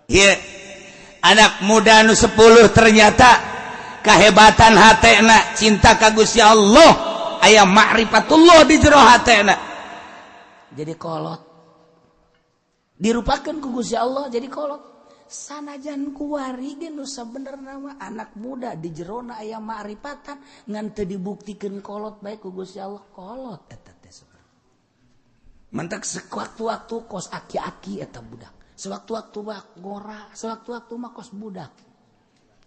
Iya, anak muda anu 10 ternyata kahebatan hatena cinta ka Gusti Allah, aya ma'rifatullah di jero hatena. Jadi kolot. Dirupakeun ku Gusti Allah jadi kolot. Sanajan kuari ge nu sabenerna mah anak muda di jerona aya ma'rifatan ngan teu dibuktikeun kolot bae ku Gusti Allah, kolot eta teh sebenarnya. Mentak sewaktu-waktu kos aki-aki eta budak. Sewaktu-waktu mah ngora, sewaktu-waktu mah kos budak.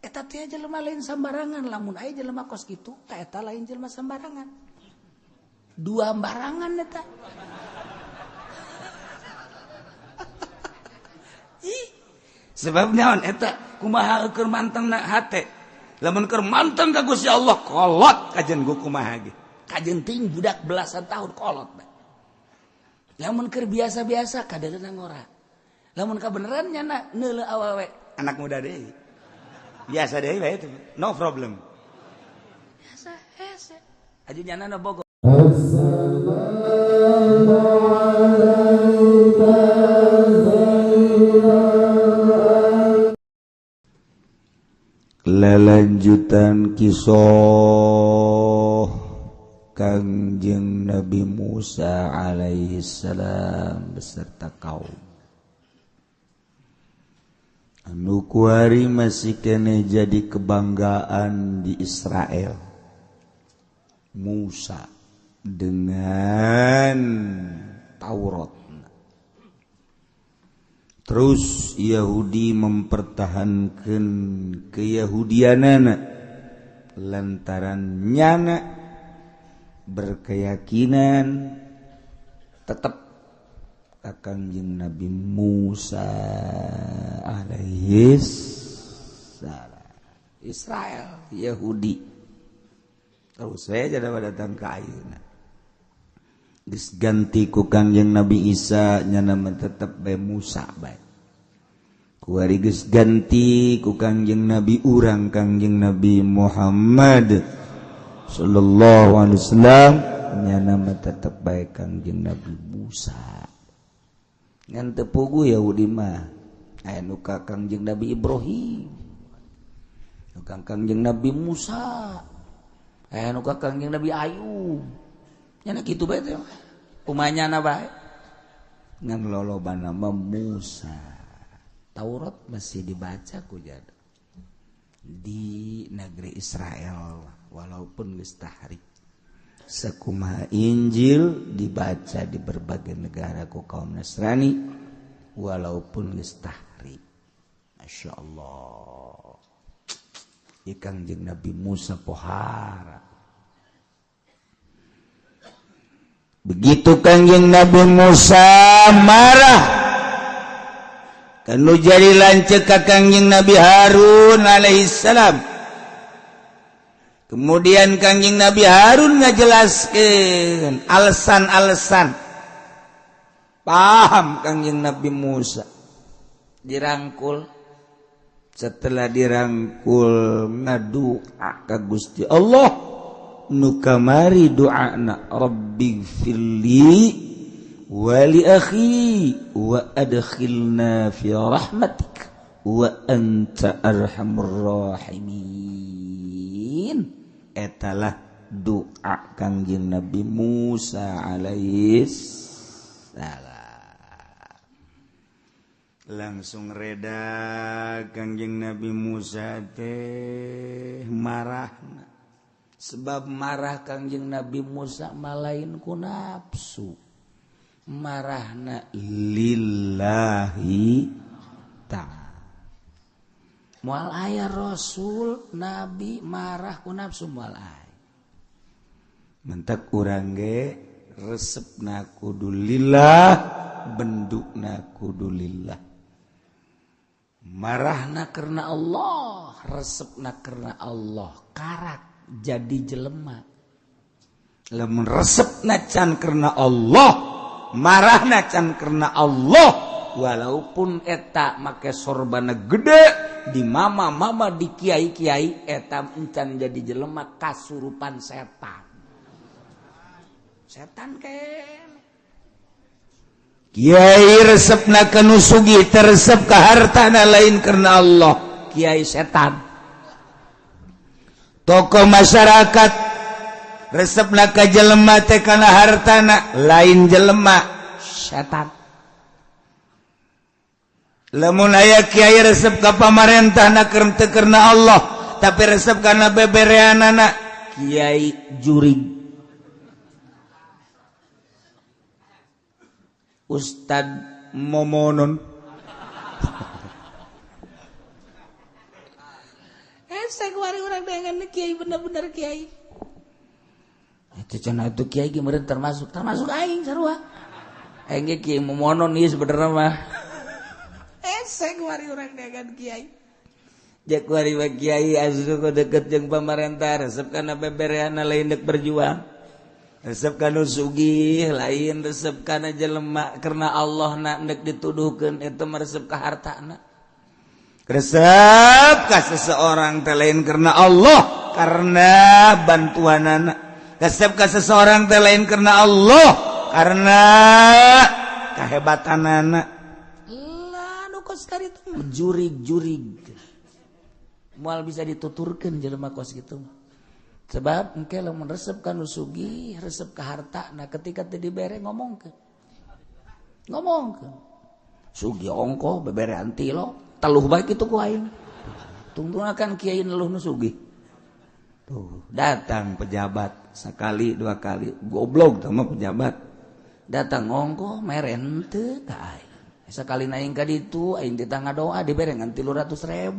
Eta teh jelema lain sambarangan, lamun aya jelema kos kitu, eta lain jelema sambarangan. Dua barangan eta. Sebab naon eta kumaha keur mantengna hate. Lamun keur manteng ka Gusti Allah kolot kajen ku kumaha ge. Kajen ting budak belasan tahun kolot. Lamun keur biasa-biasa kadeureuna ngora. Lamun kabeneran nyana neuleuh awewe anak muda deui. Biasa deui bae itu. No problem. Biasa hese. Aju nyana na bogo. Lanjutan kisah Kangjeng Nabi Musa alaihi salam beserta kaum anu kuari masih kene jadi kebanggaan di Israel. Musa dengan Taurat. Terus Yahudi mempertahankan keyahudianana lantaran nyana berkeyakinan tetap Kangjeng Nabi Musa alaihi salam. Israel, Yahudi. Terus saya jadi datang ke ayeuna. Geus ganti ku Kangjeng Nabi Isa nyana tetep bae Musa bae. Kuari geus ganti ku Kangjeng Nabi urang Kangjeng Nabi Muhammad sallallahu alaihi wasallam nyana tetep bae Kangjeng Nabi Musa. Ngan teu puguh Yahudi mah aya nu ka Kangjeng Nabi Ibrahim. Nu ka Kangjeng Nabi Musa. Aya nu ka Kangjeng Nabi Ayub. Nyana kitu bae teh. Umanyana bae. Ngan lolobana mah Musa. Taurat masih dibaca ku jada. Di negeri Israel walaupun geus tahrif. Sakumaha Injil dibaca di berbagai negara ku kaum Nasrani walaupun geus tahrif. Masyaallah. Kangjeng Nabi Musa pohara. Begitu Kangjeng Nabi Musa marah kanu jadi lanceuk ka Kangjeng Nabi Harun alaihissalam. Kemudian Kangjeng Nabi Harun ngajelaskeun alasan-alasan. Paham Kangjeng Nabi Musa. Dirangkul. Setelah dirangkul ngadoa ka Gusti Allah nu kamari doana rabbighfirli wa li akhi wa adkhilna fi rahmatik wa anta arhamur rahimin. Etalah doa Kangjeng Nabi Musa alaihi salam. Langsung reda Kangjeng Nabi Musa teh marahna. Sebab marah Kangjeng Nabi Musa malain ku nafsu. Marahna lillahi ta'ala. Moal aya Rasul Nabi marah ku nafsu moal aya. Mentek urang ge resepna kudu lillah, bendukna kudu lillah. Marahna karena Allah, resepna karena Allah, karak jadi jelema. Lamun resepna can karena Allah, marahna can karena Allah, walaupun eta make sorbana gede di mama-mama di kiai-kiai eta encan jadi jelema kasurupan setan. Setan kan Kiai resepna ka nu sugih teresep ka hartana lain karena Allah, kiai setan. Tokoh masyarakat resepna ka jelema teh kana hartana lain jelema, setan. Lamun aya kiai resep ka pamarentahna karena Allah tapi resep kana bebereanana, kiai jurig. Ustad momonon. Saya kemarin orang dengan kiai bener-bener kiai. Itu cenah itu kiai gimana termasuk aing sarua. Aing kiai momonon ieu sebenarnya mah. Saya kemarin orang dengan kiai. Jak kuari wa kiai asuh deket jeung pamarentah resep kana bebereana lain dek berjuang. Resep kana sugih lain resep kana jelema karena Allah na nek dituduhkeun eta mah resep ka hartana. Resep ka seseorang teh lain karena Allah karena bantuanana. Resep ka seseorang teh lain karena Allah karena kehebatanana. Lah nu kos kari itu jurig-jurig. Moal bisa dituturkeun jelema kos kitu. Sebab engke lamun resep kanu sugih, resep ka harta, nah ketika teu dibere ngomongkeun. Sugih ongko bebere antilo, teluh bae kitu ku aing. Tungtungakan kiai neluh nu sugih. Tuh, datang pejabat sekali dua kali, goblok teh mah pejabat. Datang ongko mere henteu ka aing. Sakali aing ka ditu, aing ditangga doa dibere ngan 300.000.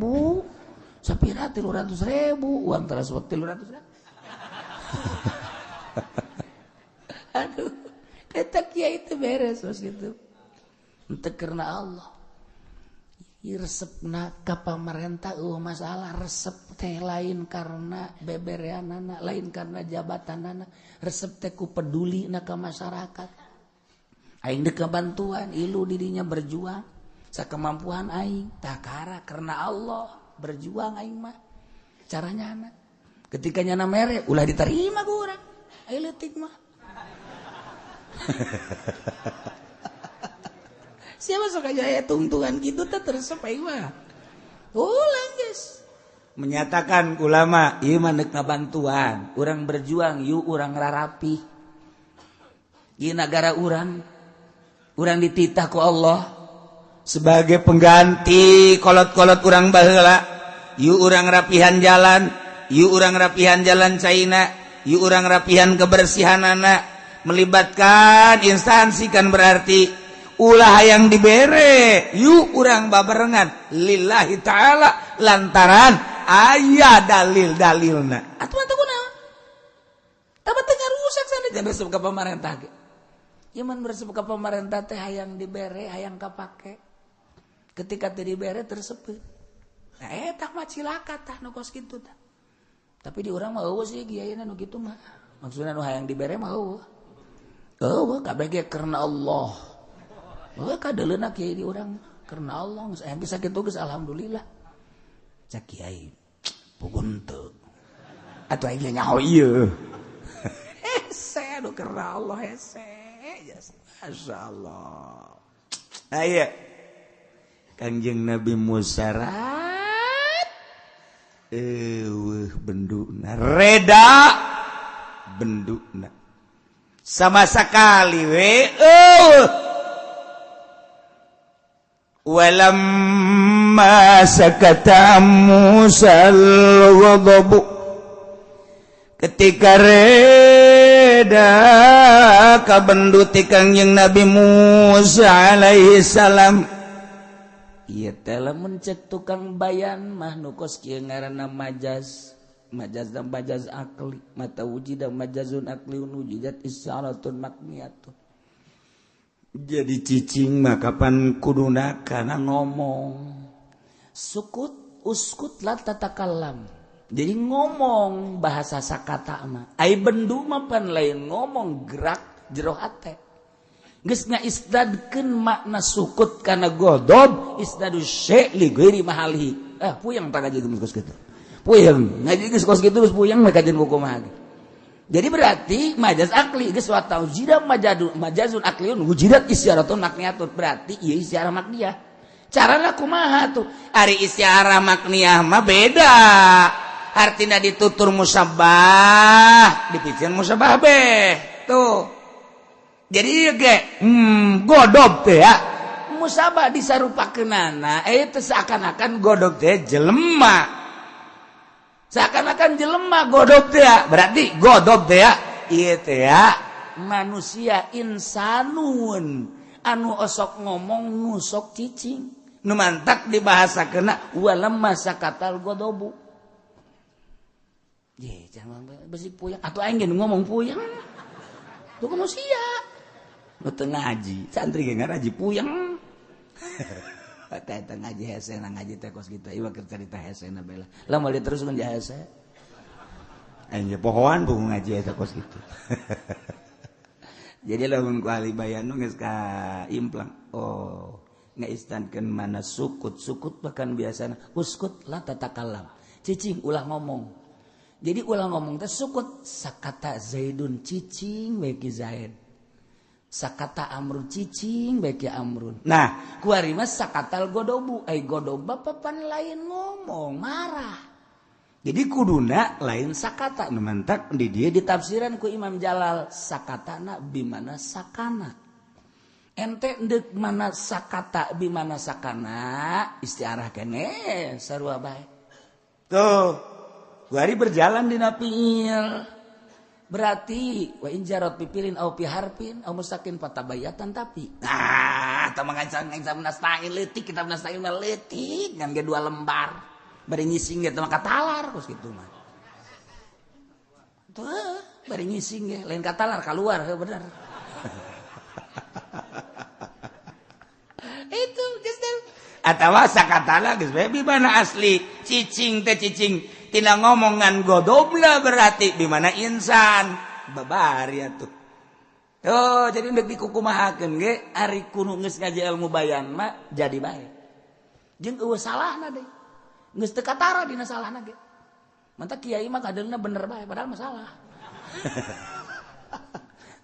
Sapira 300.000, uang transfer 300.000. Aduh, kata kiai itu beres bos gitu. Ente karena Allah. Resepna ka pamarentah masalah resep teh lain karena bebereanana, lain karena jabatanana. Resep teh ku pedulina ka masyarakat. Aing dek bantuan, ilu dirinya berjuang. Sakemampuan aing, takara karena Allah berjuang aing mah. Caranya anak. Ketika nyana mere, ulah diterima ku urang. Ayo leutik mah. Siapa sok aja aya tungtungan kitu teh terus aing mah. Ulang geus. Menyatakan ulama, ieu mah neuk ngabantuan, urang berjuang, ieu urang rarapi. Ieu negara urang dititah ku Allah sebagai pengganti kolot-kolot urang baheula. Ieu urang rapihan jalan. Yuk orang rapihan jalan China, yuk orang rapihan kebersihanana, melibatkan instansi kan berarti ulah yang dibere, yuk orang babarengan lillahi ta'ala lantaran aya dalil-dalilna. Atuh mah teu kunaon? Tapi teu rusak sana jangan resep ka pamarentah ge. Ieu mun resep ka pamarentah teh hayang dibere, hayang kapake. Ketika teu dibere tersepeuh. Nah eta mah cilaka tah nu kos kitu tah. Tapi di urang mah eueuh sih kiaina nu kitu mah. Maksudna nu hayang dibere mah eueuh. Eueuh kabeh ge karena Allah. Eueuh kadeleuna kiai di urang karena Allah geus aya bisa kitu geus alhamdulillah. Cak kiai pugun teu. Atuh aing nyaho ieu. Hese nu karena Allah hese. Masyaallah. Aya Kanjeng Nabi Musa benduna reda benduna sama sekali walamma sakata Musa al-ghadab ketika reda kabenduti Kangjeng Nabi Musa alaihi salam. Iya telah mencek tukang bayan mah nukos kieu ngaranna majaz dan majaz akli mata wujida majazun akli wujidat isyaratun makniyatun. Jadi cicing mah kapan kuduna kana ngomong uskut la tatakallam. Jadi ngomong bahasa sakata mah ai bendu mah pan lain ngomong gerak jero hate. Geus ngaisdadkeun makna sukut kana godob isdadu syai' li ghairi mahalihi. Puyang tak kajian geus kitu. Puyang ngaji geus kos kitu geus puyang mah kajian kumaha. Jadi berarti majaz akli geus wa taujida majazun akliun wujidat isyaratun makniyatun berarti ieu isyarah makniyah. Carana kumaha tuh? Ari isyarah makniyah mah beda. Artina ditutur musabbah, dipikeun musabbah beh. Tuh. Jadi ge godog teh ya. Musabah disarupakeunana teh seakan-akan godog teh jelema. Seakan-akan jelema godog teh berarti godog teh ieu teh manusia insanun anu osok ngomong ngusok cicing nu mantak dibahasakeunna walamma sakatal godobu. Ye jangan besi puyang atuh aing ge ngomong puyang. Tuh manusia nu teu ngaji santri ge ngaraji puyang. Eta ngaji hese ngaji teh kos kita ieu keur carita hesena bela. Lamun diteruskeun di hese. Aya pohoan buku ngaji eta kos kitu. Jadi lamun ku ahli bayan geus ka implang. Oh, ngaistankeun mana sukut bahkan biasana uskut la tatakallam. Cicing ulah ngomong. Jadi ulah ngomong teh sukut sakata Zaidun cicing we ki Zaid. Sakata amrun cicing baik amrun. Nah, kuari mah sakatal godobu, godoba papan lain ngomong marah. Jadi kuduna lain sakata. Nu mantak di dia ditafsiran ku Imam Jalal sakatana bimana sakana. Ente endek mana sakata bimana sakana istiarah keneh sarua bae. Tuh, kuari berjalan dina fiil. Berarti wa injarat pipilin au piharpin au mustakin patabayatan tapi tah mangancang nasta'in leutik kitab nasta'in leutik ngan ge 2 lembar bari ngising ge teh mah katalar kos kitu mah tuh bari ngising ge lain katalar keluar bener. Itu geus atawa sakatana geus bae bimana asli cicing teh cicing tina ngomongan godobna berarti bimana insan babari atuh. Oh jadi ndek dikukumahakeun ge ari kudu geus ngaji ilmu bayan mah jadi bae. Jeung eueuh salahna deui. Geus teu katara dina salahna ge. Mantap kiai mah kadeulna bener bae padahal masalah.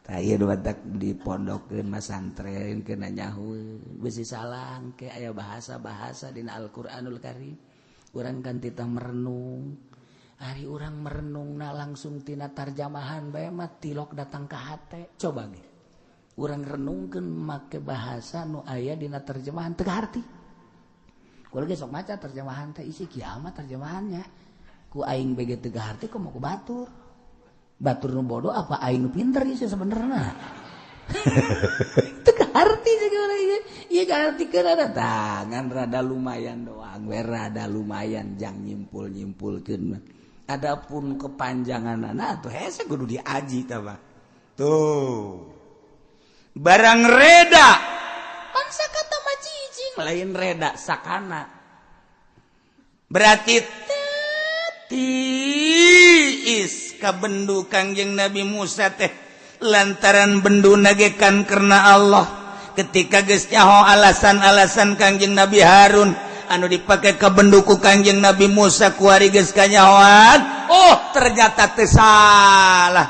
Tah ieu badak dipondokkeun mah santren keuna nyahueun bisi salah ke aya bahasa-bahasa dina Al-Qur'anul Karim. Urang kan titah merenung. Ari urang merenungna langsung tina tarjamahan bae mah tilok datang ka hate. Coba ge. Urang renungkeun make bahasa nu aya dina terjemahan teu harti. Kulo ge sok maca terjemahan teh isi kiamat terjemahannya. Ku aing bege teu harti kumaha ku batur. Batur nu bodoh apa aing nu pinter ieu sebenarnya. Teu harti segala ieu. Ieu artikeun ada tangan rada lumayan doang, we rada lumayan jang nyimpul-nyimpulkeun mah. Adapun kepanjanganana atuh hese kudu diaji tah mah. Tuh. Barang reda bangsa kata mah cicing lain reda sakana. Berarti tiis ka bendu Kangjeng Nabi Musa teh lantaran bendu nagekan karena Allah. Ketika geus nyaho alasan-alasan Kangjeng Nabi Harun anu dipake ka benduku Kangjeng Nabi Musa kuari geus kanyahoan, oh ternyata teu salah.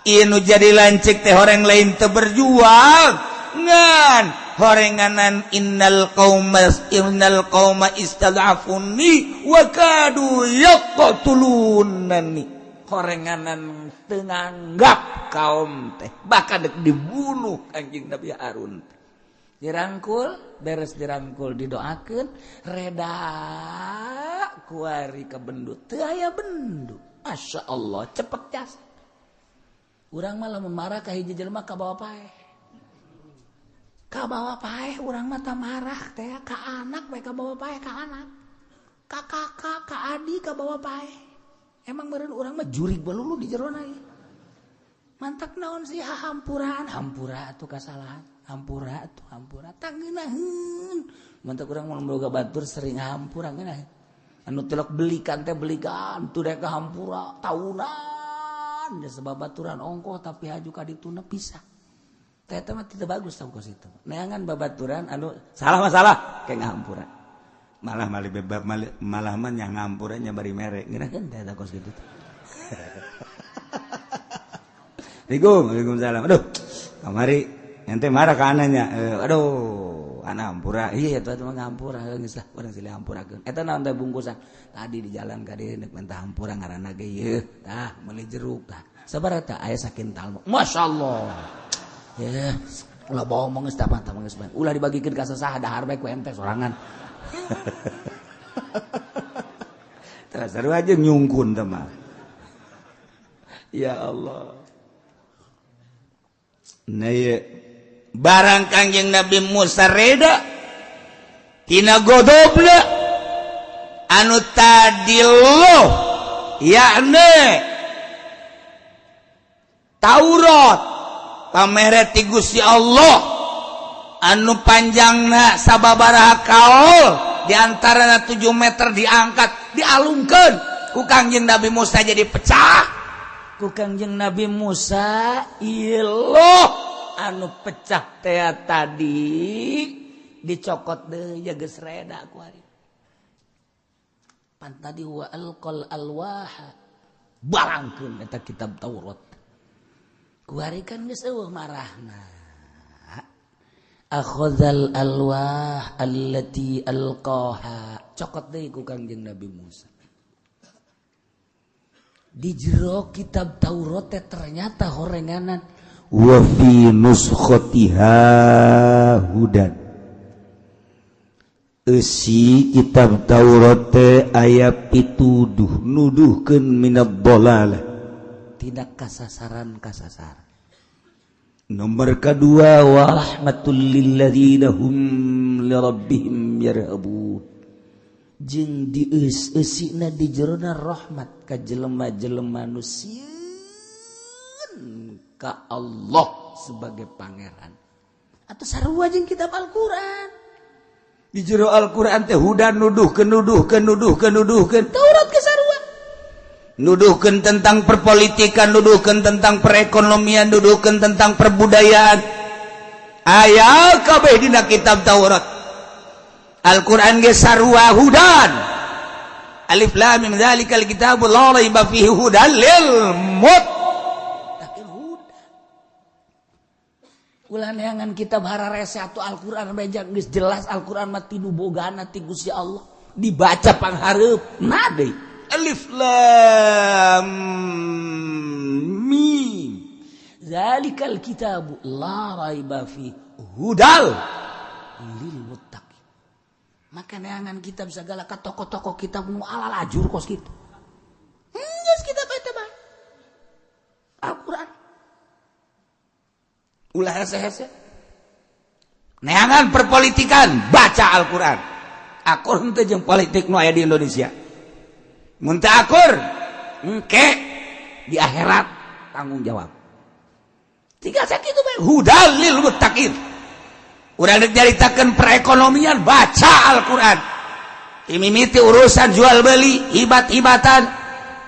Ieu nu jadi lancik teh horeng lain teu berjuang ngan horenganan innal qauma istad'afuni wa kadu yaqtulunani. Horenganan teu nganggap kaum teh bahkan dek dibunuh Kangjeng Nabi Harun. Dirangkul, beres dirangkul didoakeun reda kuari ka bendu. Teu aya bendu. Masyaallah cepet jasa. Urang mah lamun marah ka hiji jelema ka bawa paeh. Ka bawa paeh urang mah tah marah teh ka anak bae ka bawa paeh ka anak. Ka kakak, ka adik ka bawa paeh. Emang meureun urang mah jurig balulu di jerona ieu. Mantak naon sih hampura atuh kasalahan. Hampura tangeunaheun. Mantak urang mun boga batur sering hampura geunah. Anu telok belikan teh belikan tu dek hampura tahunan. Ya sebab baturan ongkoh tapi haju ka dituna pisah. Teh teh mah teu bagus tau kos itu. Neangan babaturan anu salah kayak ngahampura. Malah mah nya ngahampura nya bari mere. Geuna kan teh kos kitu. Waalaikumsalam. Aduh, kamari ente marah ka ananya. Aduh, anak hampura. Iya eta mah ngampura geus lah, urang silih hampurakeun. Eta naon teh bungkusan? Tadi di jalan ka dieu neuk minta hampura ngaranna ge ieu. Tah, meuli jeruk tah. Sabaraha tah aya sakintal. Masyaallah. Ya, ulah bohong mah geus tah mah geus ban. Ulah dibagikeun ka sasaha dahar bae ku ente sorangan. Tah sarua aja nyungkun teh mah. Ya Allah. Nah ya, barang Kangjeng Nabi Musa reda tina godobna anu tadilloh yakni Taurat pamere ti Gusti Allah anu panjangna sababaraha kaul diantara 7 meter diangkat dialungkeun ku Kangjeng Nabi Musa jadi pecah ku Kangjeng Nabi Musa iloh anu pecah teh tadi dicokot deui geus reda ku ari pan tadi wa alqal alwaha barangkeun eta kitab Taurat ku ari kan geus eueuh marahna akhadzal alwah allati alqaha cokot deui ku Kangjeng Nabi Musa di jero kitab Taurat ternyata horenganan wa fi nuskhatiha hudan eusi kitab Taurat aya pituduh nuduhkeun minad dhalalah tidak kasasaran nomor kedua wa rahmatul lil ladzina hum li rabbihim yarhabun jeung dieus-eusina di jerona rahmat ka jelema-jelema nu sieun ka Allah sebagai pangeran. Atuh sarua jeung kitab Al-Qur'an. Di jero Al-Qur'an teh hudan nuduhkeun Taurat ke sarua. Nuduhkeun tentang perpolitikan, nuduhkeun tentang perekonomian, nuduhkeun tentang perbudayaan. Aya kabeh dina kitab Taurat. Al-Quran ge sarua hudan alif lam mim dzalikal kitabul la raiba fihi hudan lil muttaqin hudan ulah neangan kitab hararese atuh Al-Quran beja geus jelas Al-Quran mah tilu bogana ti Gusti Allah dibaca panghareup nah deui alif lam mim dzalikal kitabul la raiba fihi hudan lil muttaqin maka neangan kitab segala ka toko-toko kitab nu ala lajur kos kitu. Geus kitab eta mah. Al-Qur'an. Ulah hese-hese. Neangan perpolitikan, baca Al-Qur'an. Akur henteu jeung politik nu aya di Indonesia. Mun teu akur, engke di akhirat tanggung jawab. Tiga sakitu bae hudal lil muttaqin. Urang dek nyaritakeun perekonomian baca Al-Qur'an. Mimiti urusan jual beli, hibat-hibatan,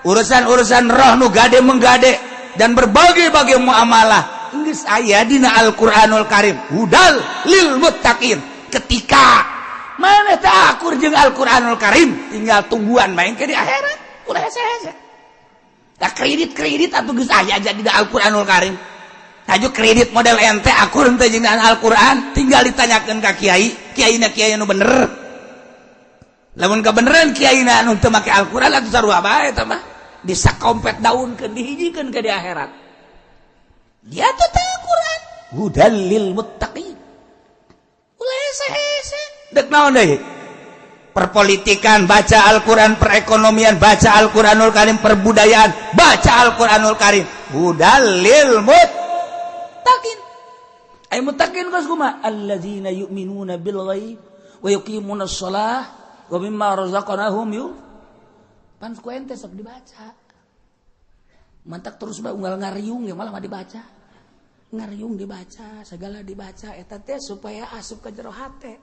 urusan-urusan roh nu gade menggade dan berbagai-bagai muamalah geus aya dina Al-Qur'anul Karim. Hudal lil muttaqin. Ketika mana teu akur jeung Al-Qur'anul Karim, tinggal tungguan bae ke di akhirat. Ulah hese-hese. Da kredit atuh geus aya aja dina Al-Qur'anul Karim. Aju kredit model ente akur henteu jeung Al-Qur'an tinggal ditanyakeun ka kiai nu bener lamun kabeneran kiaina anu teu make Al-Qur'an atuh sarua bae eta mah disakompet daunkeun dihijikeun ke di akhirat dia teh Al-Qur'an hudal lil muttaqin ulah hese-hese dek naon deui perpolitikan baca Al-Qur'an perekonomian baca Al-Qur'anul Karim perbudayaan baca Al-Qur'anul Karim hudal lil muttaqin ay muttaqin kos kumaha alladzina yu'minuna bil ghaib wa yuqimunas shalah wa mimma razaqnahum pan ku ente sok dibaca mantak terus bae unggal ngariung ge malah mah dibaca ngariung dibaca segala dibaca eta teh supaya asup ka jero hate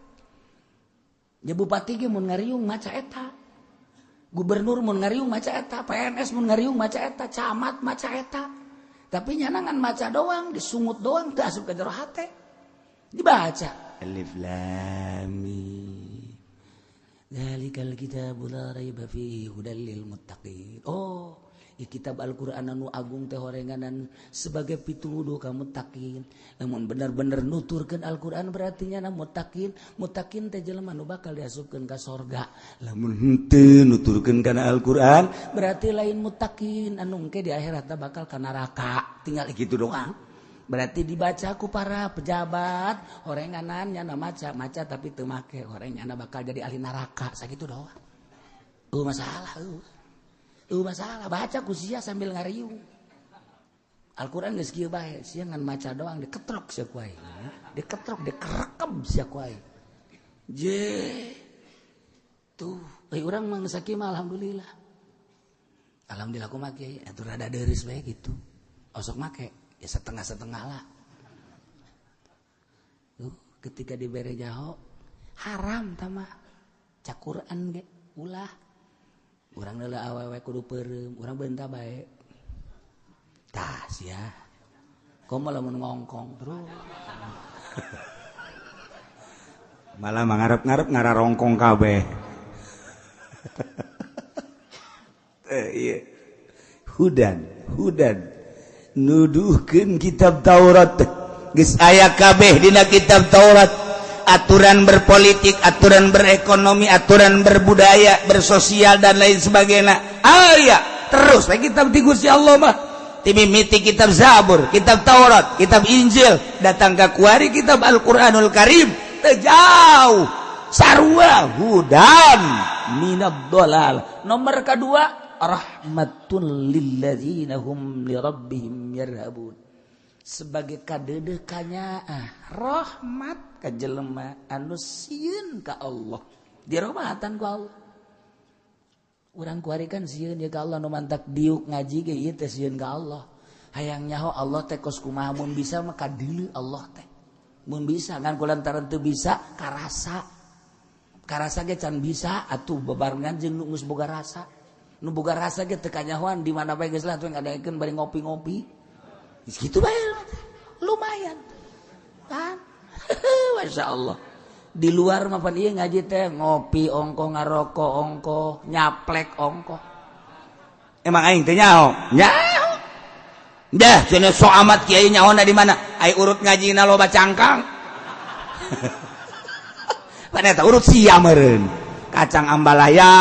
ya bupati ge mun ngariung maca eta gubernur mun ngariung maca eta PNS mun ngariung maca eta camat maca eta tapi nyanangan maca doang disungut doang teu asup ka jero hate dibaca alif lam mim dzalikal kitabul la raiba fihi hudal lil muttaqin oh kitab Al-Qur'an anu agung teh horenganan sebagai pituduh ka mutakin. Lamun bener-bener nuturkeun Al-Qur'an berarti nya mutakin. Mutakin teh jelema nu bakal diasupkeun ka sorga. Lamun henteu nuturkeun kana Al-Qur'an berarti lain mutakin anu engke di akhirat bakal ka neraka. Tinggal gitu doang. Berarti dibaca ku para pejabat horenganan nya maca tapi teu make horenganna bakal jadi ahli neraka sakitu doang. Masalah baca ku sia sambil ngariung. Al-Qur'an geus kieu bae, sia ngan maca doang diketrok sia ku aing. Diketrok, dikerekem sia ku aing. Tuh, urang mah geus sakieu mah alhamdulillah. Alhamdulillah ku make, atuh rada deureus bae gitu. Osok make, ya setengah-setengah lah. Ketika dibere jaho, haram tama. Cak Qur'an ge ulah. Urang heula awewe kudu peureum, urang beunta bae. Tah sia. Komo lamun ngongkong terus. Malah mangarep-ngarep ngararongkong kabeh. Iya. Hudan nuduhkeun kitab Taurat. Geus aya kabeh dina kitab Taurat. Aturan berpolitik, aturan berekonomi, aturan berbudaya, bersosial dan lain sebagainya. Terus kitab ti Gusti Allah mah. Timimiti kitab Zabur, kitab Taurat, kitab Injil, datang ka kuari kitab Al-Qur'anul Karim. Teu jauh. Sarua hudan minad dhalal. Nomor kedua rahmatul lil ladzina hum li rabbihim yarhabun. Sebagai kadedekannya rahmat ka jelema anu sieun ka Allah. Dirahmatan ku Allah. Urang kuari kan sieun ya ka Allah nu mantak diuk ngaji ge ieu teh sieun ka Allah. Hayang nyaho Allah teh kos kumaha mun bisa mah kadeuleu Allah teh. Mun bisa ngan kulantaran teu bisa karasa. Karasa ge can bisa atuh bebarengan jeung nu geus boga rasa. Nu boga rasa ge teu kanyahoan di mana bae geus lah atuh ngadakeun bari ngopi-ngopi. Gitu bae lumayan kan. Masya Allah. Di luar mah pan ieu ngaji teh ngopi ongko ngaroko ongko nyaplek ongko. Emang aing teh nyaho? Nyaho. Dah cenah so amat kiai nyaona di mana? Ai urut ngajina loba cangkang. Pan eta urut sia meureun. Kacang ambalaya,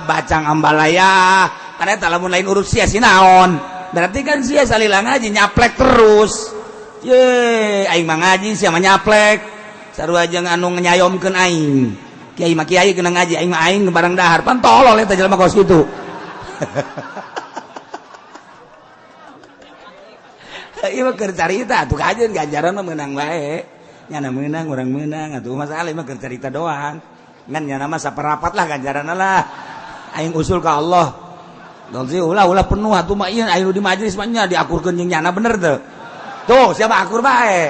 bacang ambalaya. Pan eta lamun lain urut sia sinaon? Berarti kan sia salila ngaji nyaplek terus. Ye, aing mah ngaji sia mah nyaplek. Sarua jeung anu nyayomkeun aing. Kiai mah kiai kena ngaji, aing mah aing barang dahar. Pan tolol eta jelema kos kitu. Ieu mah keur carita atuh kajeun ganjaran mah meunang bae. Nyana meunang urang meunang atuh masalah mah keur carita doang. Ngan nyana mah saperapat lah ganjaranna lah. Aing usul ka Allah. Dolsi ulah penuh atuh mah ieu aya di majelis mah nya diakurkeun jeung nyana bener teu. Tuh, siapa akur bae.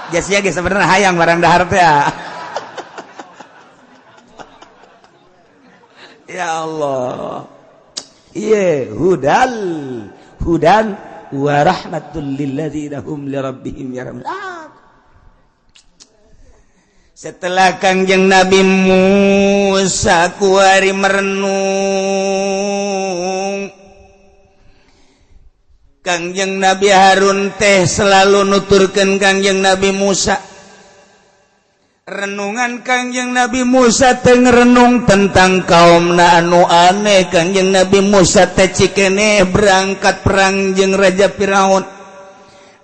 Geus sia ge sabenerna hayang barang dahar teh. Ya Allah. Ieu hudan wa rahmatul lil ladzina hum li rabbihim yarhabun. Setelah Kangjeng Nabi Musa kuari merenung, Kangjeng Nabi Harun teh selalu nuturkeun Kangjeng Nabi Musa. Renungan Kangjeng Nabi Musa teh ngrenung tentang kaumna anu aneh. Kangjeng Nabi Musa teh cikeneh berangkat perang jeung Raja Firaun.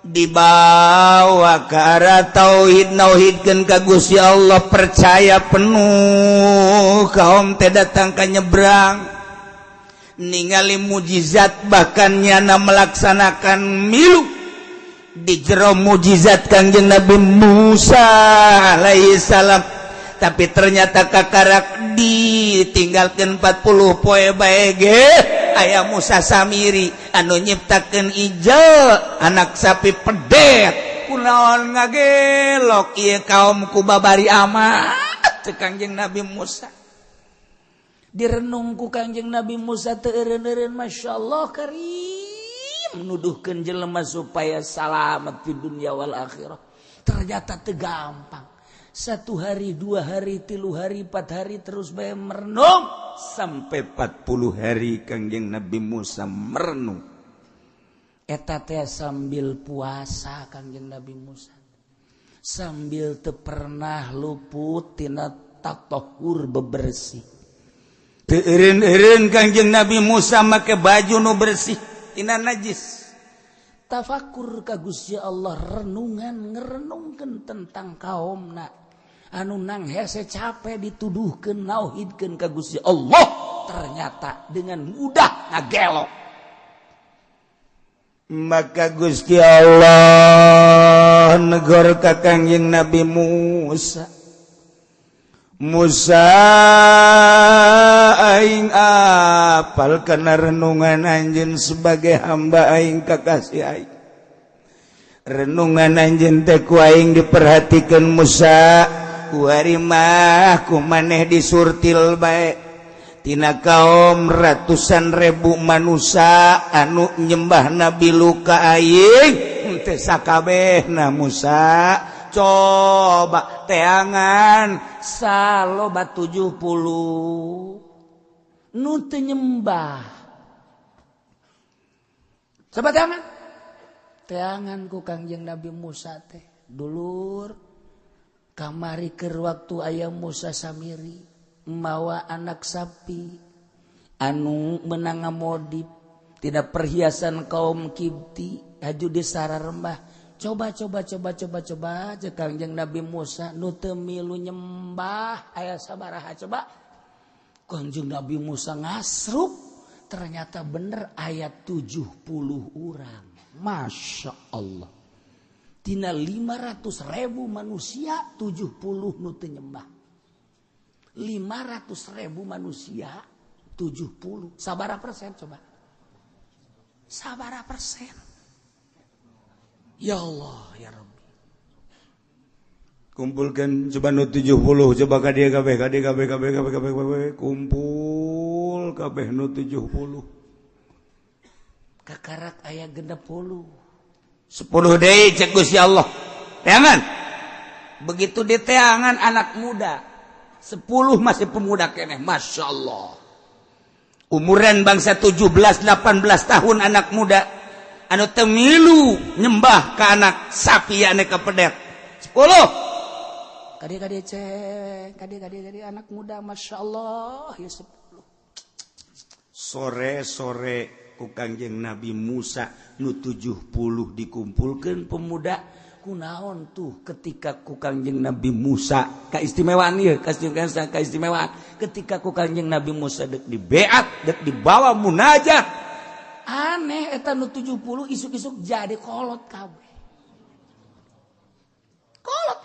Dibawa ke arah tauhid, nauhidkeun ka Gusti Allah, percaya penuh. Kaum teh datang ka nyebrang ningali mujizat, bahkan nyana melaksanakan milu di jero mujizat Kangjeng Nabi Musa alaihi salam. Tapi ternyata kakarak ditinggalkeun 40 poe bae ge aya Musa Samiri anu nyiptakeun ieu anak sapi pedet. Kunaon ngagelok ieu kaum ku babari amat teu Kangjeng Nabi Musa. Direnung ku Kangjeng Nabi Musa teu eureun-eureun masyaallah karim nuduhkeun jelema supaya salamet di dunia wal akhirah. Ternyata teu gampang. 1 hari 2 hari 3 hari 4 hari terus bae merenung sampai 40 hari Kangjeng Nabi Musa merenung. Eta teh sambil puasa Kangjeng Nabi Musa, sambil teu pernah luput tina tatahur bebersih. Teu eureun-eureun Kangjeng Nabi Musa make baju nu bersih tina najis. Tafakur ka Gusti Allah, renungan ngerenungkeun tentang kaumna anu nang hese capek dituduhkeun nauhidkeun ka Gusti Allah, ternyata dengan mudah ngagelok. Maka Gusti Allah negor ka Kangjeng Nabi Musa, Musa aing apal kana renungan anjeun sebagai hamba aing kakasih aing. Renungan anjeun teh ku aing diperhatikeun Musa, ku ari mah ku maneh disurtil bae tina kaum ratusan ribu manusia anu nyembah Nabi Luka aing teh sakabehna Musa. Coba teangan saloba 70 nu teu nyembah. Coba teangan ku Kangjeng Nabi Musa teh dulur kamari keur waktu aya Musa Samiri mawa anak sapi anu menang ngamodip tidak perhiasan kaum Kipti haju di sararembah. Coba cek Kangjeng Nabi Musa nu teu milu nyembah aya sabaraha coba. Kangjeng Nabi Musa ngasruk ternyata bener ayat 70 urang. Masya Allah. Tina 500.000 manusia 70 nu teu nyembah. 500.000 manusia 70. Sabaraha persen coba? Sabaraha persen? Ya Allah, ya Rabbi. Kumpulkan coba nu 70, coba ka dieu kabeh kumpul kabeh nu 70. Kakarak aya 60. 10 deui cek Gusti Allah. Teangan. Begitu diteangan anak muda. 10 masih pemuda keneh, Masya Allah. Umuran bangsa 17-18 tahun anak muda. Anu teu milu nyembah ka anak sapi ane kapedet 10. Kadi cek, kadi anak muda Masya Allah ya 10. Sore ku Kangjeng Nabi Musa nu 70 dikumpulkeun pemuda. Kunaon tuh ketika ku Kangjeng Nabi Musa kaistimewaan ieu kaistimewaan ketika ku Kangjeng Nabi Musa dek dibeat dek dibawa munajat. Aneh eta nu 70 isuk-isuk jadi kolot kabeh. Kolot.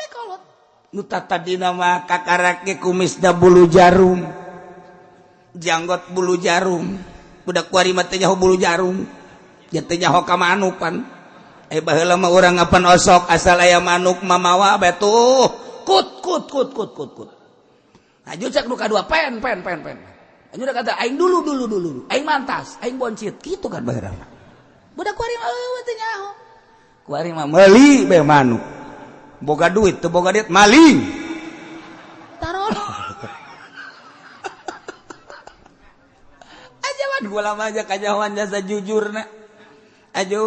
Nu tadina mah kakarake kumisna bulu jarum. Janggot bulu jarum. Budak kuari mah teh nyaho bulu jarum. Ya teh nyaho ka manukan. Baheula mah urang ngapan osok asal aya manuk mamawa batuh. Kut. Aju cek nu kadua pen. Anu udah kata aing dulu. Aing mantas, aing boncit gitu kan baheula. Budak kuari mah teu nyaho. Kuari mah meuli bae manuk. Boga duit, teu boga duit maling. Tarol. Ajawan gula mah aja kajawan jasa jujurna. Aju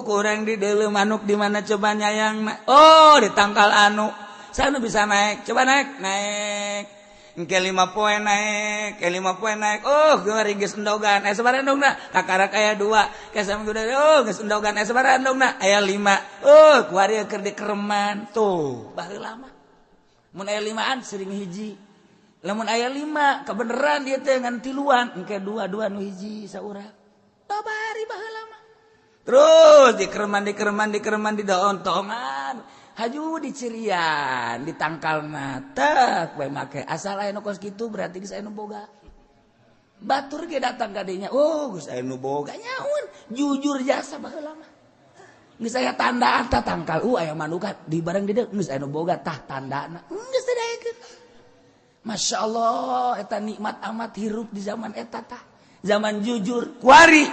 kurang di deuleu manuk di mana coba nyayangna. Oh, di tangkal anu. Saya bisa naik. Coba naik. Engke 5 poe naik, oh geuring geus endogan, aya sabaraha endogna? Kakarak aya 2, kasaminggu deui, oh geus endogan, aya sabaraha endogna? Aya 5. Oh, kuari keur dikereman. Tuh, baheula mah. Mun aya 5an sering hiji. Lamun aya 5, kebeneran dieu teh ngan tiluan, engke 2 nu hiji saurang. Babari baheula mah. Terus dikereman didaontongan. Haju dicirian, ditangkalna, tak bae make asal aya nu kos kitu berarti geus aya nu boga. Batur ge datang ka dinya, oh geus aya nu boga nyaun, jujur jasa baheula mah. Geus aya tandaan tah tangkal, aya manukan di barang di dieu geus aya nu boga tah tandana. Geus didaekeun. Masyaallah eta nikmat amat hirup di zaman eta tah. Zaman jujur, kuari.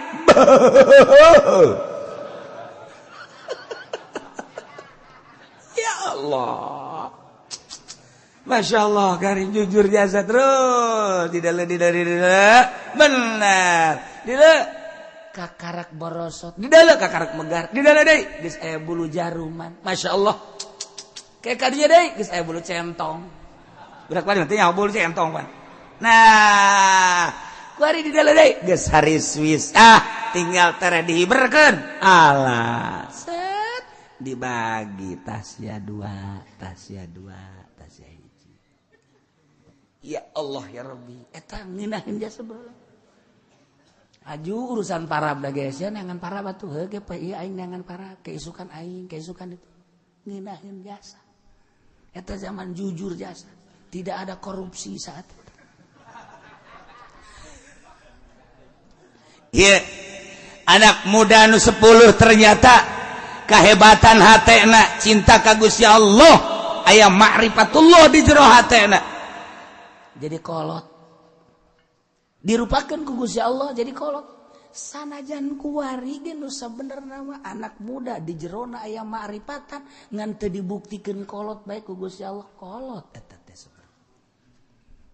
Allah. Masya Allah, garing jujur jasa terus. Didale benar. Didale kakarak borosot. Didale kakarak megar. Didale deui geus aya bulu jaruman. Masya Allah. Kayak kadieu deui geus aya bulu centong. Budak paling teh nyawa bulu centong pan. Nah, kuari didale deui geus hari Swiss. Tinggal tere dihiberkeun. Alah, set dibagi tasya 2, tasya 2. Ya Allah ya Rabbi, eta ngeunaheun jasa baheula. Aju urusan parab da geus ya neangan parab atuh heuh ge ieu aing neangan parab, keisukan aing, keisukan itu. Ngeunaheun jasa. Eta zaman jujur jasa. Tidak ada korupsi saat itu. Ieu anak muda nu 10 ternyata kahebatan hatena cinta ka Gusti Allah, aya ma'rifatullah di jero hatena. Jadi kolot dirupakan ku Gusti Allah jadi kolot sanajan kuari ge nu sabenerna mah anak muda di jerona aya ma'rifatan ngan teu dibuktikeun kolot bae ku Gusti Allah kolot eta teh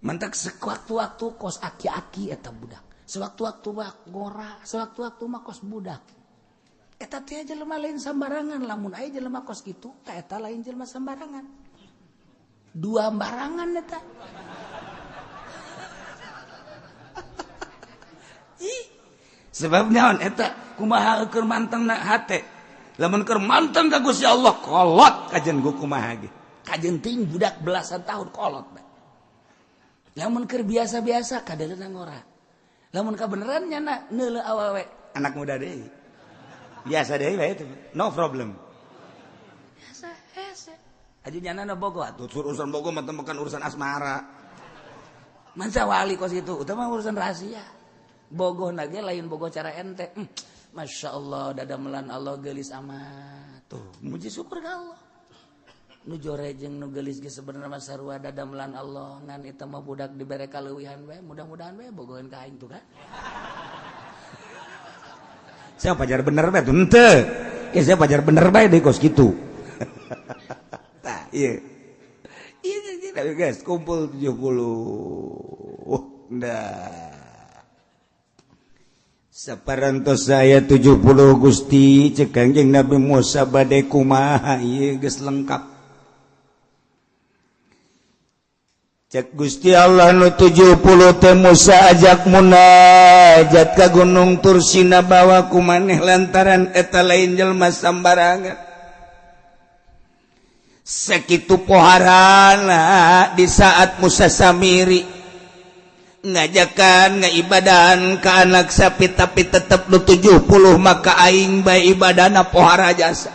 mentek sewaktu-waktu kos aki-aki eta budak sewaktu-waktu mah ngora sewaktu-waktu mah kos budak eta teh jelema lain sambarangan lamun aya jelema kos kitu ka eta lain jelema sambarangan dua barangan eta. Sebab naon eta kumaha keur mantengna hate lamun keur manteng ka Gusti Allah kolot kajen ku kumaha ge kajen ting budak belasan tahun kolot bae lamun keur biasa-biasa kadeureuna ngora lamun kabeneran nyana neuleuh awewe anak muda deui biasa deui bae itu no problem biasa hese aju nyana bogo atuh urusan bogo mah bukan urusan asmara mansa wali kos itu utama urusan rahasia bogoh nage lain bogoh cara ente. Masya Allah dadamelan Allah gelis amat. Tuh, muji syukur ka Allah. Nu jorejeng nu gelis ge sebenarnya mah sarua dadamelan Allah ngan eta mah budak dibere kaleuwihan bae, mudah-mudahan bae bogoheun ka aing tuh kan. Saya pajar bener bae tuh henteu. Saya pajar bener bae deui kos kitu. Tah, ieu. Ieu guys, kumpul 70. Dah. Saparantos saya 70 Gusti cek Kangjeng Nabi Musa bade kumaha ieu geus lengkap. Cek Gusti Allah nu 70 teh Musa ajak munajat ka Gunung Tursina bawa ku maneh lantaran eta lain jelema sambarangan. Sakitu poharana di saat Musa Samiri ngajakan ngaibadan ke anak sapi tapi tetap lu 70 maka aing bae ibadana pohara jasa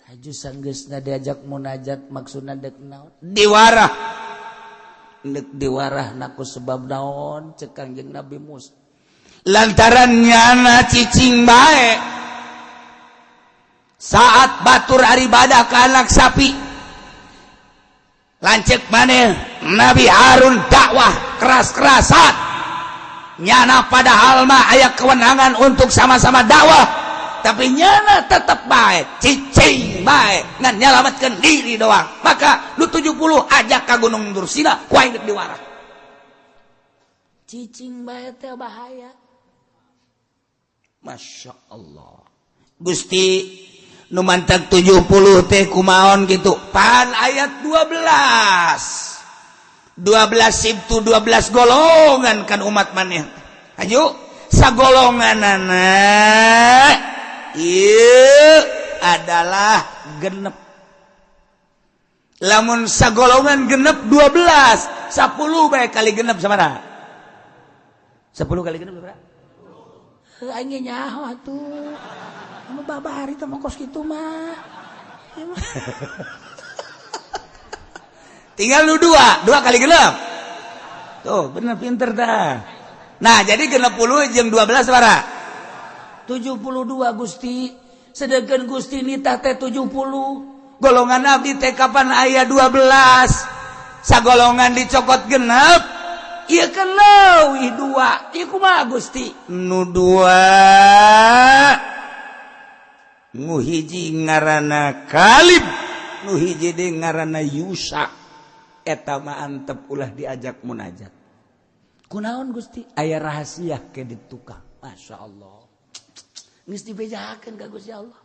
aju sanggeusna diajak munajat maksudna deuk naon diwarah deuk diwarah naku sebab naon cek Kangjeng Nabi Musa lantaran nyana cicing bae saat batur ari ibadah ke anak sapi lancek maneh Nabi Harun dakwah keras-kerasan nyana padahal mah aya kewenangan untuk sama-sama dakwah tapi nyana tetap bae cicing bae ngan nyalametkeun diri doang maka lu 70 ajak ka Gunung Tursina ku aing diwarah cicing bae teh bahaya Masya Allah Gusti nu mantag 70 teh kumaon gitu pan ayat 12 sibtu 12 golongan kan umat maneh aju sagolonganana ieu adalah genep lamun sagolongan genep 12 10 bae kali genep sabaraha 10 kali genep berapa aing nyaho atuh anu babari teh mah kos kitu mah. Tinggal lu 2 kali genep. Tuh, bener pinter dah. Nah, jadi 60 jeung 12 sabaraha? 72 Gusti. Sedengkeun Gusti nitah teh 70. Golongan abdi teh kapan aya 12? Sagolongan dicokot genep. Ieu kan leuwih 2. Ieu kumaha Gusti? Nu 2 nguhiji ngaranna Kalib nu hiji deui ngaranna Yusa eta mah antep ulah diajak munajat. Kunaon Gusti? Aya rahasia ke di tukang. Masyaallah. Geus dibejakeun ka Gusti Allah.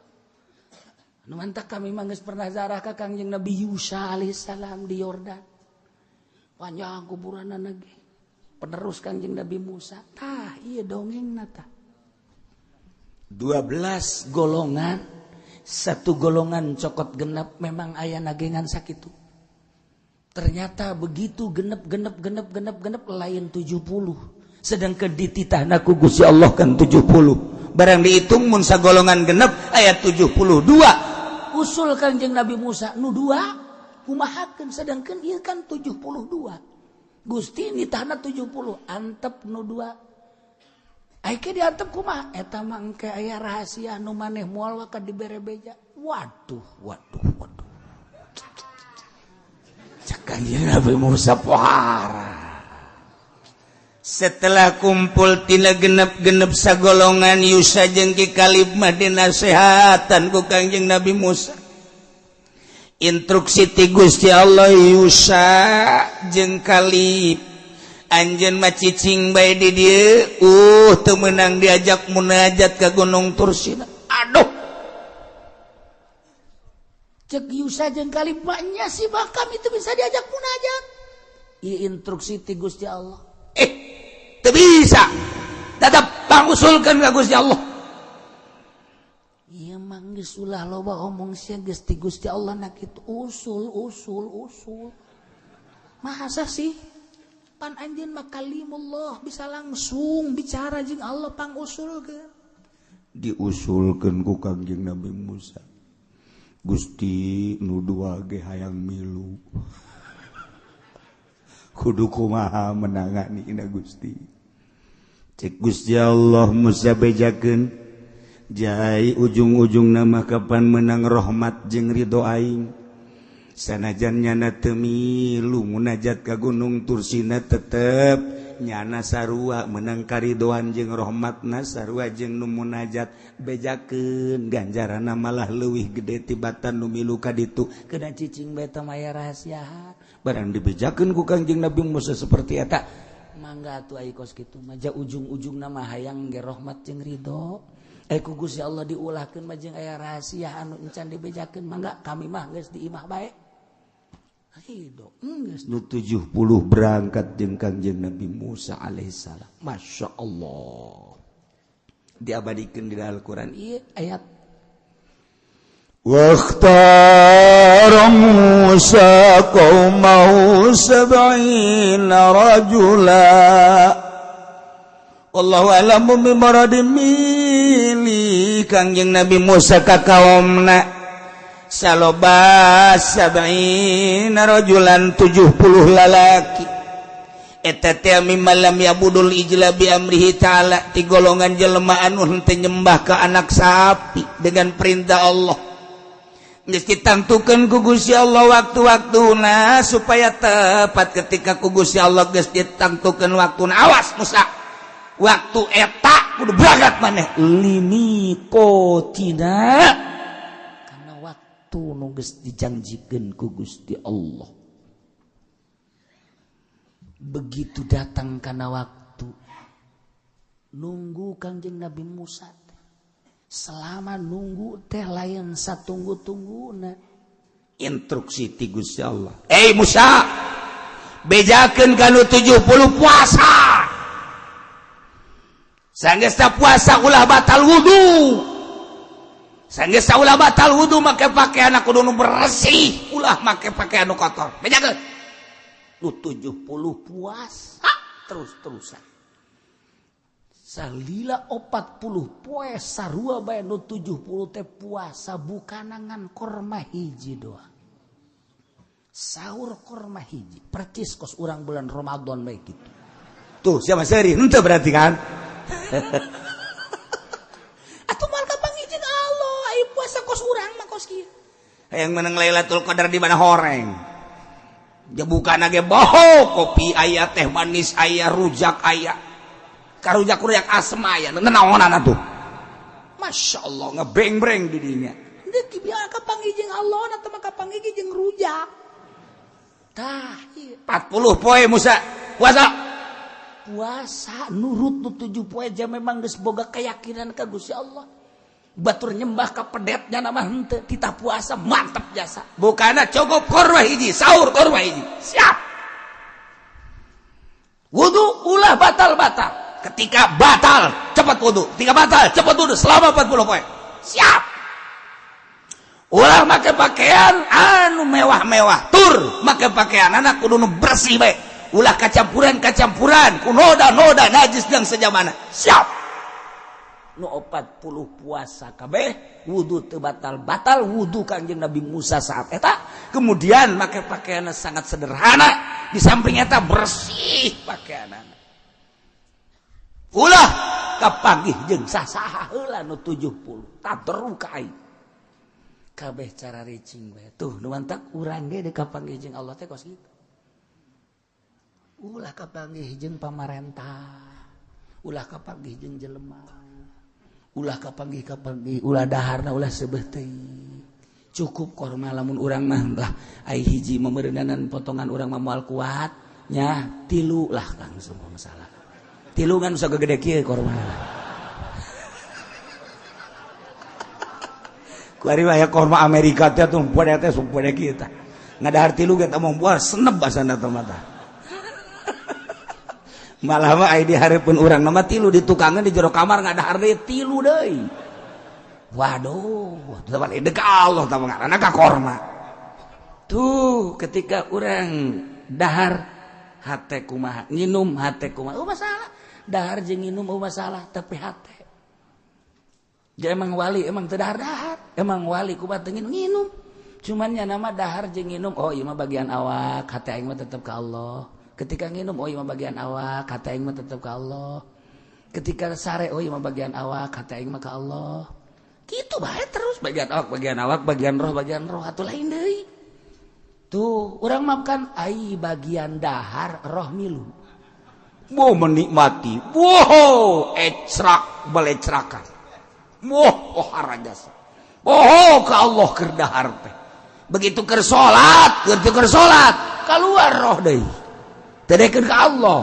Nu mantak kami mah geus pernah zarah ka Kangjeng Nabi Yusa alaihissalam di Yordan. Panjang kuburanna ge. Penerus Kangjeng Nabi Musa. Tah ieu dongengna tah. 12 golongan, satu golongan cokot genep memang aya nagengan sakitu. Ternyata begitu genep lain 70. Sedangkan dititahna ku Gusti Allah kan 70. Barang dihitung mun sagolongan genep aya 72. Usul Kanjeng Nabi Musa nu 2 kumahakeun sedangkan ieu kan 72. Gusti nitahna 70 antep nu 2. Aike diantep kumaha? Eta mah engke aya rahasia nu maneh moal ka dibere beja. Waduh. Cak Kanjeng Nabi Musa pohara. Setelah kumpul tina genep sagolongan Yusa jeung Ki Kalib mah dinasehatan ku Kanjeng Nabi Musa. Instruksi ti Gusti Allah Yusa jeung Kalib anjeun mah cicing bae di dieu teu meunang diajak munajat ka Gunung Tursina. Aduh cek Yusa jeung Kalib mah nya si mah kami teu bisa diajak munajat. Ieu instruksi ti Gusti Allah. Teu bisa tetep pangusulkeun ka Gusti Allah. Ieu mah geus ulah loba omong sia geus ti Gusti Allah na kitu usul. Masa sih pan anjeun mah kalimullah bisa langsung bicara jeung Allah pangusulkeun. Diusulkeun ku Kanjeng Nabi Musa. Gusti nu 2 ge hayang milu. Kudu kumaha menanganina Gusti. Cek Gusti Allah Musa bejakeun jai ujung-ujungna mah kapan menang rahmat jeung ridho aing. Sanajan nyana teu milu munajat ka Gunung Tursina tetep nyana sarua menang karidoan jeung rahmatna sarua jeung nu munajat bejakeun ganjaranna malah leuwih gede tibatan nu milu ka ditu keuna cicing bae teh aya rahasia. Barang dibejakeun ku Kanjeng Nabi Musa seperti eta mangga atuh ai kos kitu maja ujung-ujungna mah hayang ge rahmat jeung ridho. Ku Gusti Allah diulahkeun mah jeung aya rahasia anu encan dibejakeun mangga kami mah geus diimah bae. Nu 70 berangkat jeung Kanjeng Nabi Musa alaihissalam. Masya Allah. Diabadikeun di Al-Quran ieu ayat. Waqtara Musa qaumahu 70 rajula. Wallahu a'lamu bimaradin mili Kanjeng Nabi Musa ka kaumna. Saloba 70 rajulan 70 lalaki. Eta teh mimmalam yabudul ijla bi amrihi ta'ala ti golongan jelema anu henteu nyembah ka anak sapi dengan perintah Allah. Geus ditangtukeun ku Gusti Allah waktu-waktuna supaya tepat ketika ku Gusti Allah geus ditangtukeun waktuna. Awas Musa. Waktu eta kudu berangkat maneh limi kotina. Nu geus dijanjikeun ku Gusti Allah. Begitu datang kana waktu nunggu Kanjeng Nabi Musa selama nunggu teh lain satunggu-tungguna instruksi ti Gusti Allah. Musa bejakeun kana 70 puasa. Sanggeus puasa ulah batal wudu. Sanggeus ulah batal wudu make pakaian kudu nu bersih, ulah make pakaian nu kotor. Bejakeun. Nu 70 puasa terus-terusan. Salila 40 poe sarua bae nu 70 teh puasa bukanangan korma hiji doang. Sahur korma hiji, percis kos urang bulan Ramadan bae kitu. Tuh, siapa seri? Henteu berarti kan? Yang menang Lailatul Qadar di mana horeng. Ya bukan age boho kopi aya teh manis aya rujak aya. Karujak-rujak asem aya. Naonan atuh. Masya Allah ngebreng-breng di dinya. rezeki biar kapanggih jeung Allah atau mah kapanggih jeung rujak. Tah, 40 poe Musa puasa. Puasa nurut nu 7 poe jam memang geus boga keyakinan ka Gusti Allah. Batur nyembah ka pedetnya nama henteu titah puasa mantep jasa. Bukana cukup korma hiji, sahur korma hiji. Siap. Wudu ulah batal-batal. Ketika batal cepat wudu, ketika batal cepat wudu selama 40 poe. Siap. Ulah make pakaian anu mewah-mewah, tur make pakaian anak kudu nu bersih bae. Ulah kacampuran ku noda-noda najis jeung sejamana. Siap. Nu 40 puasa kabeh wudu teu batal-batal wudu Kangjeng Nabi Musa saat eta. Kemudian make pakaian sangat sederhana, di samping eta bersih pakaianna. Ulah kapanggih jeung sasaha heula nu 70 tateru ka aing. Kabeh cara ricing bae. Tuh nu mantak urang ge deuk kapanggih jeung Allah teh kos kitu. Ulah kapanggih jeung pamarentah. Ulah kapanggih jeung jelema. Ulah kapanggih ulah daharna ulah seubeuh teuing. Cukup korma lamun urang mah lah ai hiji memeureunan potongan urang mah moal kuat nya 3 lah langsung masalah. 3 kan usaha gede kieu korma. Kuari aya korma Amerika teh tuh poe teh sumpah kieu tah. Ngadahar 3 ge teh mah buah senep basana teh mah. Malah mah ai dihareupeun urang nama 3 di tukangan di jero kamar ngadahar deui 3 deui. Waduh, teu balik deuk ka Allah tah ngaranna ka korma. Tuh ketika urang dahar hate kumaha, nginum hate kumaha. Oh masalah. Dahar jeung nginum oh masalah tapi hate. Jadi emang wali emang teu dahar-dahar. Emang wali kumaha teu nginum. Cuman nya nama dahar jeung nginum oh ieu mah bagian awak, hate aing mah tetep ka Allah. Ketika nginum oh iya mah bagian awak, kata aing mah tetep ka Allah. Ketika sare oh iya mah bagian awak, kata aing mah ka Allah. Kitu bae terus bagian awak, bagian roh, atuh lain deui. Tuh, urang maafkan ai bagian dahar roh milu. Mau menikmati. Wow, ecrak balecrakan. Moh harajas. Oh ka Allah keur dahar teh. Begitu keur salat, keluar roh deui. Tedekeun ka Allah.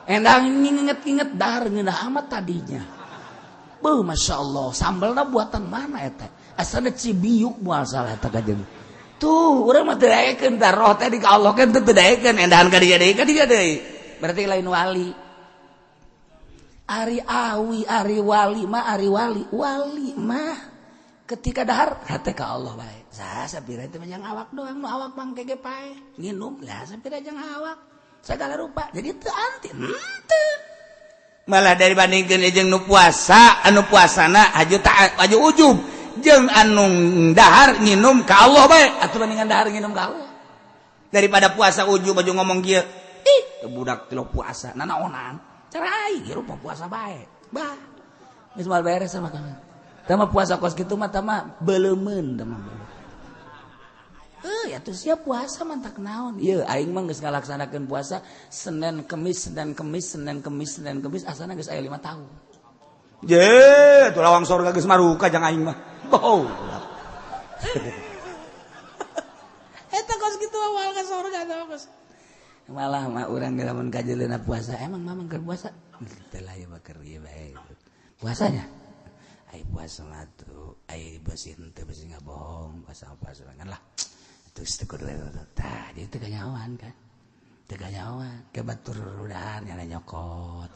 Endang nginget-nginget dahar ngeunah amat tadinya. Beuh masyaallah, sambelna buatan mana eta? Asana Cibiuk moal salah eta kajeng. Tuh, urang mah teu daekeun tah roh teh di ka Allah kan teu daekeun endahan ka dia deui. Berarti lain wali. Ari awi, ari wali mah ketika dahar hate ka Allah bae. Sapira teh mah awak doang, nu awak mah kege pae. Nginum lah sapira jeung awak. Segala rupa jadi itu anti malah dari bandingkeun jeung nu puasa anu puasana aju ujub jeung anu dahar nginum ka Allah bae atuh bandingan dahar nginum ka Allah daripada puasa ujub aju ngomong kieu ih budak teu puasa nanaonan cara aing rupa puasa bae bah geus moal beres sama kana tah mah puasa kos kitu mah tah mah beuleumeun tah mah ya tuh siap puasa mantak naon. Ieu aing mah geus ngalaksanakeun puasa Senin Kemis asana geus aya 5 tahun. Je, tuh lawang sorga geus maruka jang aing mah. Boh. Eta kos kitu awal ka sorga tah kos. Malah mah urang ge lamun kajeleuna puasa, emang mamang keur puasa. Teu lah ieu mah keur ieu bae. Puasanya ai puasa mah tuh ai bersih teu bersih ngabohong, puasa kan lah. Terus tegur tah jadi teu kanyawan kan teu kanyawan ke batur rudahar nyana nyokot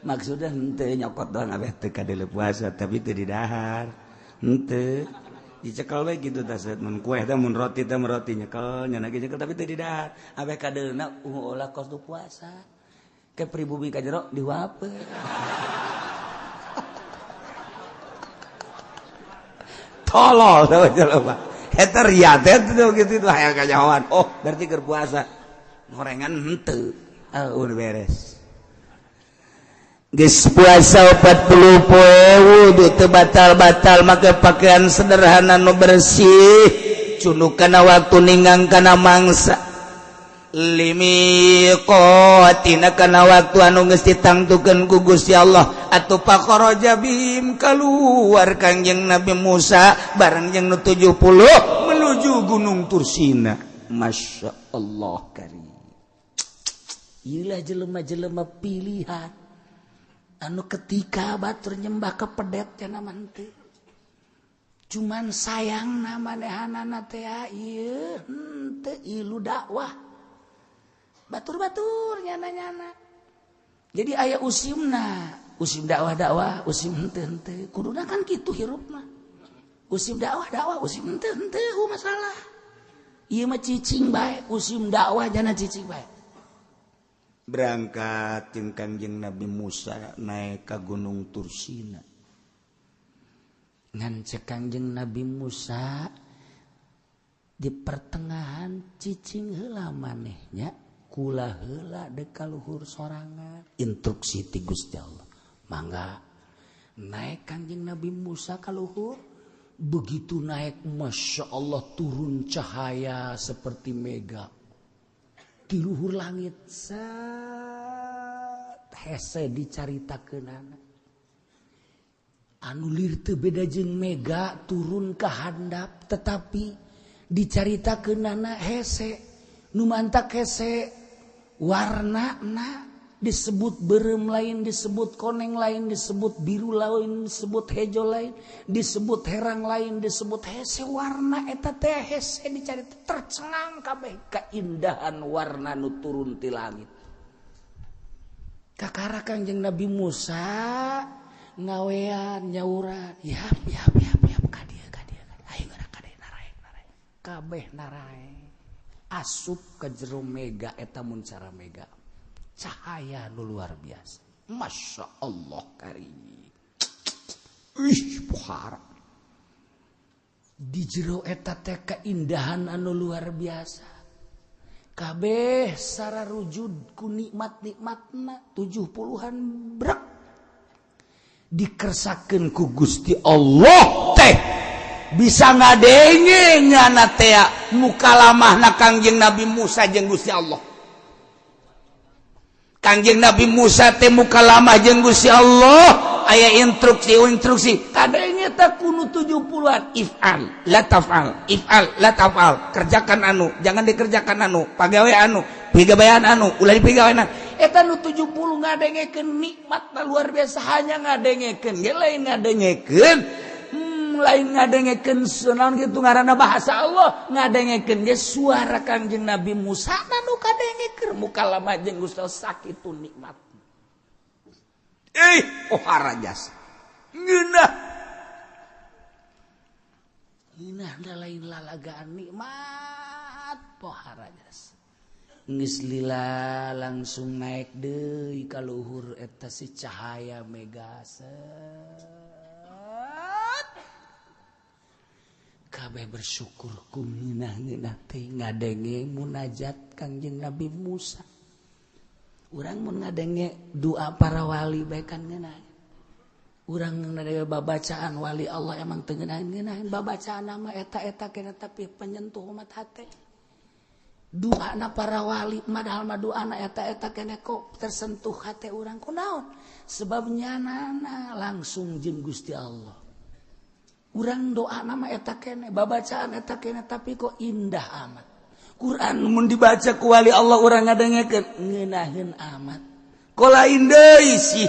maksudnya henteu nyokot doang abeh teu kadele puasa tapi teu didahar henteu dicekel we kitu tah set mun kue teh mun roti nyekel nyana ge nyekel tapi teu didahar abeh kadeuna ulah kos tu puasa ke pribumi ka jero diwapeu tolol tau jelema eta ria teh tuh gitu hayang kanyawan oh berarti keur puasa ngorengan henteu udah beres geus puasa 40 poe wudu teu batal-batal make pakaian sederhana nu bersih cunduh kana waktu ninggang kana mangsa limiqatina kana waktu anu geus ditangtukeun ku Gusti Allah atuh faqaraja bihim kaluar Kangjeng Nabi Musa bareng jeung nu 70 menuju Gunung Tursina. Masya Allah karim. Ilah jelema-jelema pilihan anu ketika batur nyembah ke pedet cenah manteu. Cuman sayang manehanana teh ieu henteu ilu dakwah. Batur-batur nyana-nyana. Jadi aya usimna, usim dakwah-dakwah, usim henteu-henteu. Kuduna kan kitu hirupna. Usim dakwah-dakwah, usim henteu masalah. Ieu mah cicing bae, usim dakwah jana cicing bae. Berangkat jeung Kangjeng Nabi Musa naik ka Gunung Tursina. Ngan cek Kangjeng Nabi Musa di pertengahan cicing heula manehnya kula heula dek kaluhur sorangan instruksi ti Gusti Allah mangga naik Kangjeng Nabi Musa kaluhur begitu naik Masya Allah turun cahaya seperti mega di luhur langit hese dicaritakeunana anu lir teu beda jeung mega turun ka handap tetapi dicaritakeunana hese nu mantak hese warnana disebut beureum lain disebut koneng lain disebut biru lain disebut hejo lain disebut herang lain disebut hese warna eta teh hese dicarita tercengang kabeh keindahan warna nu turun ti langit kakara Kangjeng Nabi Musa ngawean nyauran yap kadia ayo gerak kadeh naraek kabeh naraek asup ke jero mega eta mun cara mega cahaya nu luar biasa Masya Allah karim pohara di jero eta teh keindahan anu luar biasa kabeh sararujud ku nikmat-nikmatna 70-an brek dikersakeun ku Gusti Allah teh bisa ngadenge nyana teh mukalamahna Kangjeng Nabi Musa jeung Gusti Allah. Kangjeng Nabi Musa teh mukalamah jeung Gusti Allah aya instruksi kadenge teh kudu 70-an if'al la taf'al kerjakan anu jangan dikerjakan anu pagawe anu pigawean anu ulah dipigawean eta nu 70 ngadengekeun nikmat luar biasa hanya ngadengekeun ge lain ngadengekeun lain ngadengekeun sunan kitu ngaranna bahasa Allah ngadengekeun ge suara Kangjeng Nabi Musa nu kadengekeun mukalamah jeung Gusti Allah sakitu nikmat pohara jasa ngeunah da lain lalagaan nikmat pohara jasa geus lila langsung naik deui ka luhur eta si cahaya mega kabeh bersyukur kuminah-ngeunah teh ngadenge munajat Kangjeng Nabi Musa urang mun ngadenge doa para wali bae kan ngeunah urang ngadenge babacaan wali Allah emang teu ngeunaheun babacaan mah eta kena tapi penyentuh umat hate doana para wali padahal mah doana eta kena kok tersentuh hate urang kunaon sebabnya nana langsung jeung Gusti Allah urang doana mah eta kene babacaan eta kene tapi kok indah amat Quran mun dibaca ku wali Allah urang ngadengekeun ngeunaheun amat ko lain deui sih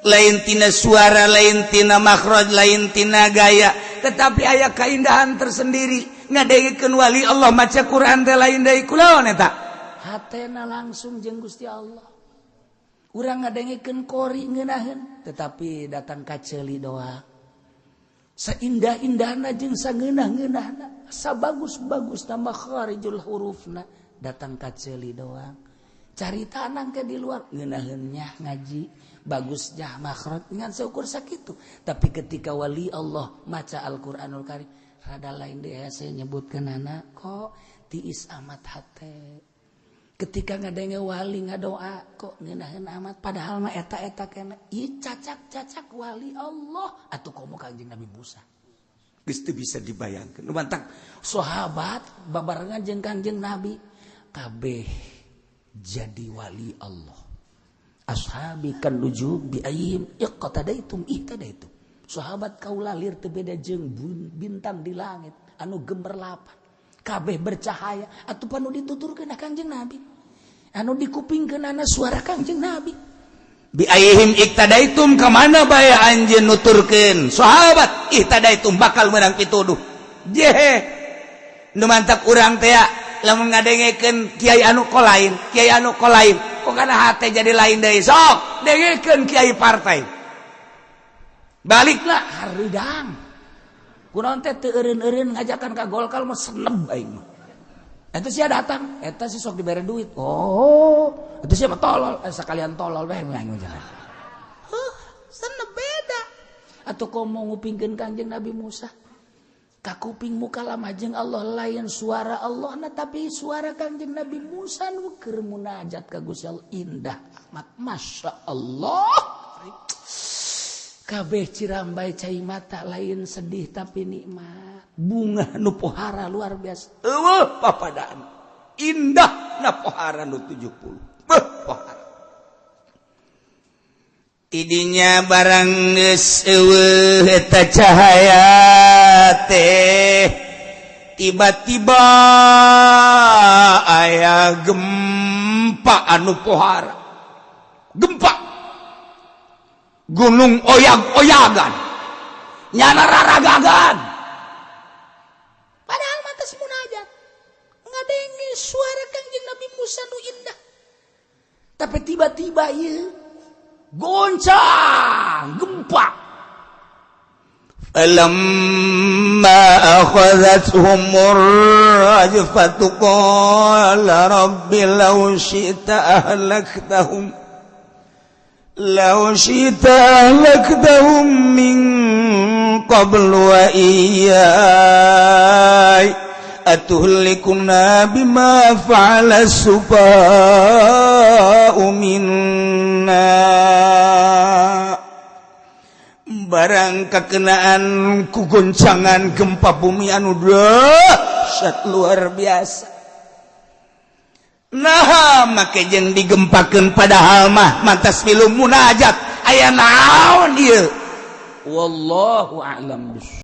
lain tina suara lain tina makhraj lain tina gaya tetapi aya keindahan tersendiri ngadengekeun wali Allah maca Quran teh lain deui kunaon eta hatena langsung jeung Gusti Allah urang ngadengekeun qori ngeunaheun tetapi datang ka ceuli doa saindah-indahna jeung sangeunah-ngeunahna sabagus-bagusna makharijul hurufna datang ka ceuli doang carita nang ke di luar ngeunaheunnya ngaji bagusnya makhraj ngan seukur sakitu tapi ketika wali Allah maca Al-Qur'anul Karim rada lain deui saya nyebutkeunana kok tiis amat hate ketika ngadenge wali ngadoa kok ngeunaheun amat padahal mah eta kene ieu cacak-cacak wali Allah atuh komo Kangjeng Nabi Musa geus teu bisa dibayangkeun nu mantang sahabat babarengan jeung Kangjeng Nabi kabeh jadi wali Allah. Ashabi kan nujub bi ayyim iqtadaitum ihtadaitum. Sahabat kaula lir teu beda jeung bintang di langit anu gemerlapan. Kabeh bercahaya atuh panu dituturkeun ka Kangjeng Nabi. Anu dikupingkeunana suara Kangjeng Nabi. Bi ayyihim iqtadaitum ka mana bae anjeun nuturkeun? Sahabat ihtadaitum bakal meunang pituduh. Jehe. Nu mantap urang teh lamun ngadengekeun kiai anu kolain, kiai anu kolain, kok kana hate jadi lain deui. Sok dengekeun kiai partai. Baliklah haridang. Kunaon teh teu eureun-eureun ngajakan ka Golkar mah seneb aing mah. Eta sia datang, eta si sok dibere duit. Oh, eta sia mah tolol, sakalian tolol bae aing mah jangan. Seneb beda. Atuh komo ngupingkeun Kangjeng Nabi Musa. Ka kuping muka lamajeng Allah lain suara Allah na tapi suara Kangjeng Nabi Musa nu keur munajat ka Gusti Allah indah amat masya Allah. Kabeh cirambai cai mata lain sedih tapi nikmat. Bunga nu pohara luar biasa. Eueuh papadaan. Indah na pohara nu 70. Beuh pohara. Idinya barang geus eueuh eta cahaya teh tiba-tiba aya gempa anu pohara. Gempa gunung oyag-oyagan nyana raragagan padahal mata munajat ngadenge suara Kangjeng Nabi Musa nu indah tapi tiba-tiba ieu goncang gempa falamma akhadhathumur rajfatu qala rabbi law syi'ta ahlaktahum law syi'ta ahlaktahum min qablu wa iyyai atuhlikuna bima fa'ala sufaha'u minna barang kakenaan ku goncangan gempa bumi anu dahsyat luar biasa. Nah, make jeung digempakeun padahal mah mantas milu munajat aya naon ieu wallahu a'lam.